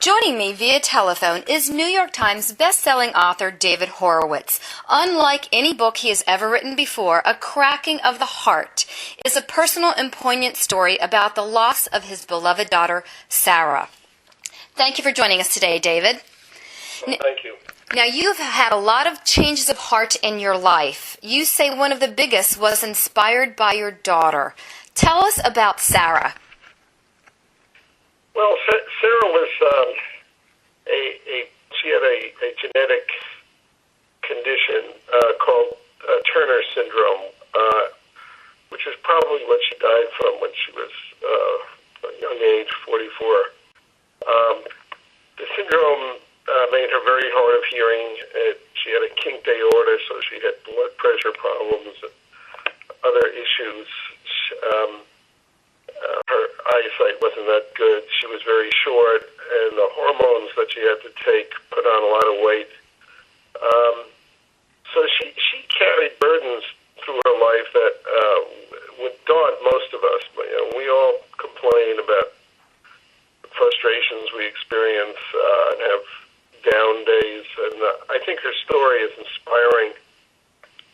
Joining me via telephone is New York Times best-selling author David Horowitz. Unlike any book he has ever written before, A Cracking of the Heart is a personal and poignant story about the loss of his beloved daughter, Sarah. Thank you for joining us today, David. Thank you. Now, you've had a lot of changes of heart in your life. You say one of the biggest was inspired by your daughter. Tell us about Sarah. Well, Sarah was she had a genetic condition called Turner syndrome, which is probably what she died from when she was a young age, 44. The syndrome made her very hard of hearing. She had a kinked aorta, so she had blood pressure problems and other issues. Her eyesight wasn't that good. She was very short, and the hormones that she had to take put on a lot of weight. So she carried burdens through her life that would daunt most of us. But, we all complain about the frustrations we experience and have down days. And I think her story is inspiring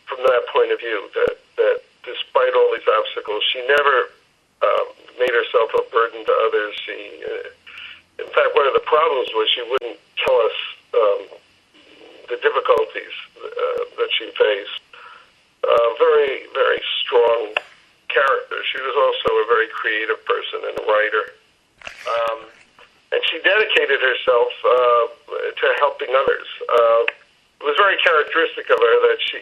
from that point of view, that despite all these obstacles, she never made herself a burden to others. In fact, one of the problems was she wouldn't tell us the difficulties that she faced. Very, very strong character. She was also a very creative person and a writer. And she dedicated herself to helping others. It was very characteristic of her that she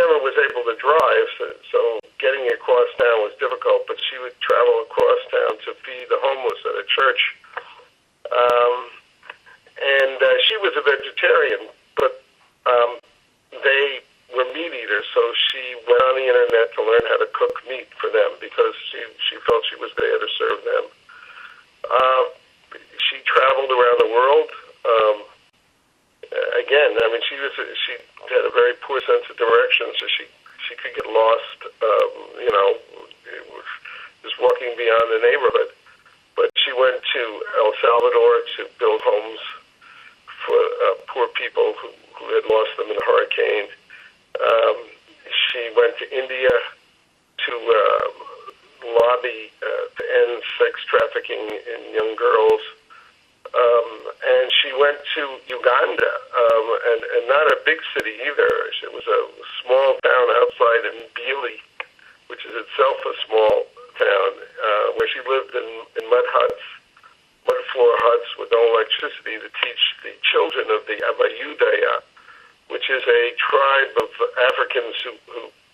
never was able to drive, so getting across town was difficult, but she would travel across town to feed the homeless at a church. And she was a vegetarian, but they were meat eaters, so she went on the internet to learn how to cook meat for them because she felt she was there to serve them. She traveled around the world. Again, I mean, she had a very poor sense of direction, so she could get lost, just walking beyond the neighborhood. But she went to El Salvador to build homes for poor people who had lost them in a hurricane. She went to India to lobby to end sex trafficking in young girls. And she went to Uganda, and not a big city either. It was a small town outside in Mbili, which is itself a small town, where she lived in mud floor huts with no electricity to teach the children of the Abayudaya, which is a tribe of Africans who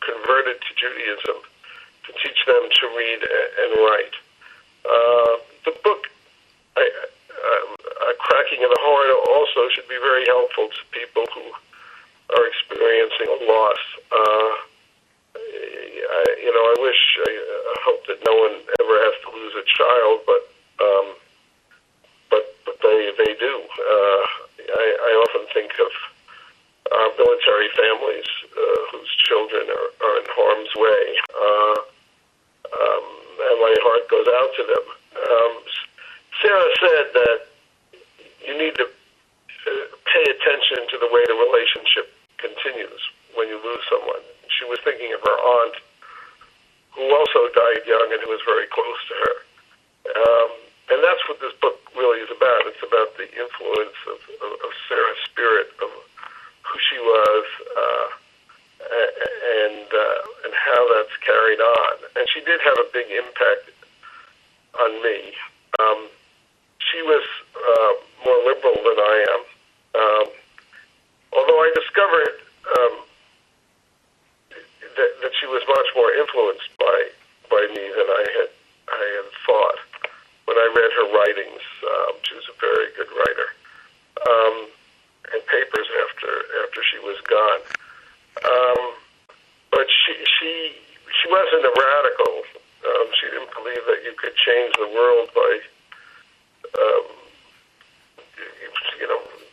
converted to Judaism, to teach them to read and write. The book, A Cracking of the Heart, also should be very helpful to people who are experiencing a loss. I hope that no one ever has to lose a child, but they do. I often think of our military families whose children are in harm's way, and my heart goes out to them. Sarah said that you need to pay attention to the way the relationship continues when you lose someone. She was thinking of her aunt, who also died young and who was very close to her. And that's what this book really is about. It's about the influence of Sarah's spirit, of who she was, and how that's carried on. And she did have a big impact on me. She was more liberal than I am. Although I discovered that she was much more influenced by me than I had thought. When I read her writings, she was a very good writer, and papers after she was gone. But she wasn't a radical. She didn't believe that you could change the world by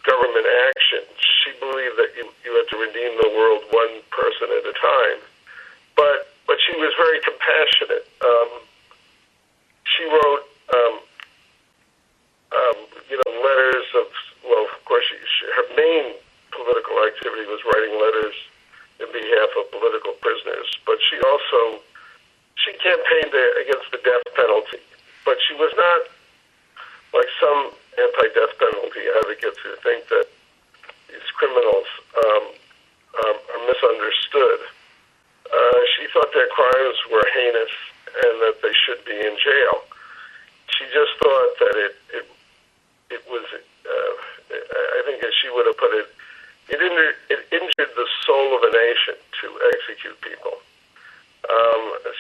government action. She believed that you had to redeem the world one person at a time. But she was very compassionate. She wrote but she was not like some anti-death penalty advocates who think that these criminals are misunderstood. She thought their crimes were heinous and that they should be in jail. She just thought that it was, I think as she would have put it, it injured the soul of a nation to execute people.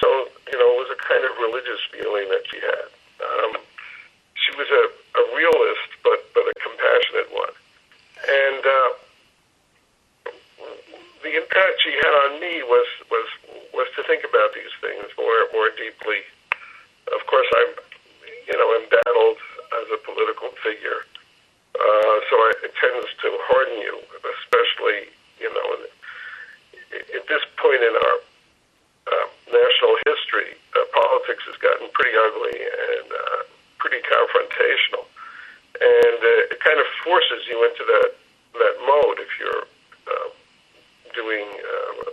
So, it was a kind of religious feeling that she had. She was a realist, but a compassionate one. And the impact she had on me was to think about these things more deeply. Of course, I'm embattled as a political figure, so it tends to harden you, especially at this point in our national history. Politics has gotten pretty ugly and pretty confrontational, and it kind of forces you into that mode if you're doing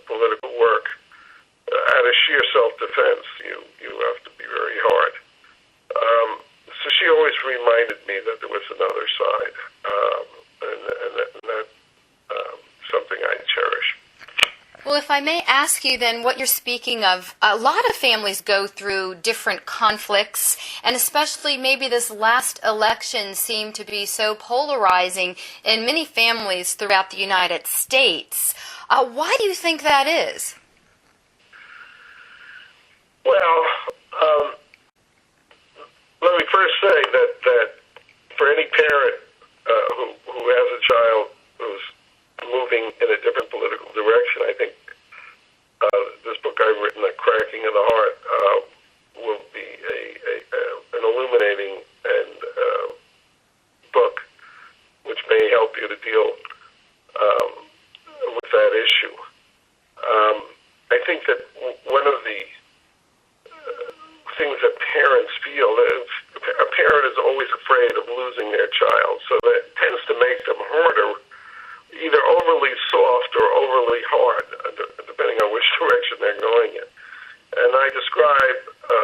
political work. Out of sheer self-defense, you have to be very hard. So she always reminded me that there was another side, and that's something I cherish. Well, if I may ask you then what you're speaking of, a lot of families go through different conflicts, and especially maybe this last election seemed to be so polarizing in many families throughout the United States. Why do you think that is? Well, let me first say that for any parent who has a child who's moving in a different political direction, I think this book I've written, A Cracking of the Heart, will be an illuminating and book which may help you to deal with that issue. I think that one of the things that parents feel is a parent is always afraid of losing their child, so that tends to make them harder, either overly soft or overly hard, depending on which direction they're going in. And I describe a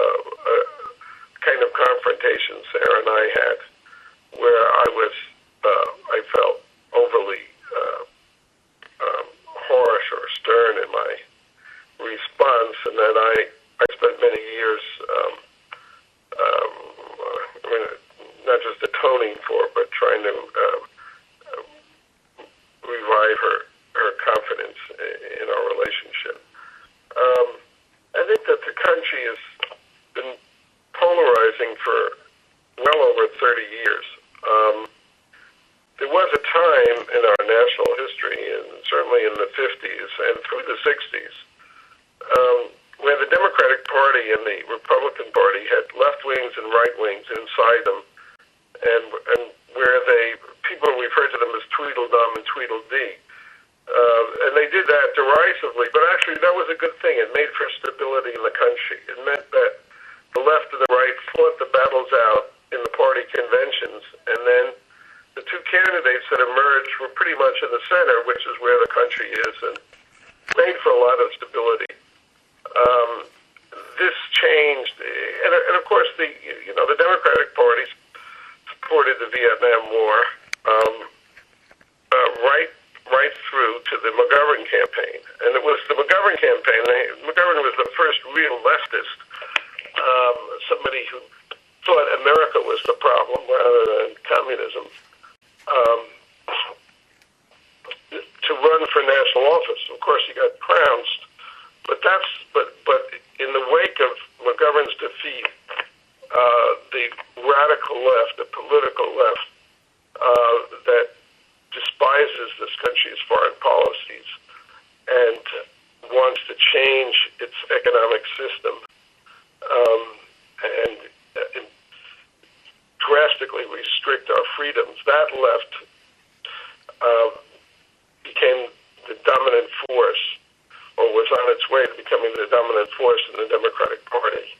kind of confrontation Sarah and I had where I felt overly harsh or stern in my response, and that I spent many years not just atoning for, but trying to revive her confidence in our relationship. I think that the country has been polarizing for well over 30 years. There was a time in our national history, and certainly in the 50s and through the 60s, where the Democratic Party and the Republican Party had left wings and right wings inside them, and where people referred to them as Tweedledum and Tweedledee. And they did that derisively, but actually that was a good thing. It made for stability in the country. It meant that the left and the right fought the battles out in the party conventions, and then the two candidates that emerged were pretty much in the center, which is where the country is, and made for a lot of stability. This changed, and of course the Democratic Party supported the Vietnam War right through to the McGovern campaign, and it was the McGovern campaign. McGovern was the first real leftist, somebody who thought America was the problem rather than communism, to run for national office. Of course, he got trounced. But in the wake of McGovern's defeat, the radical left, the political left, that despises this country's foreign policies and wants to change its economic system and drastically restrict our freedoms, that left became the dominant force, or was on its way to becoming the dominant force in the Democratic Party.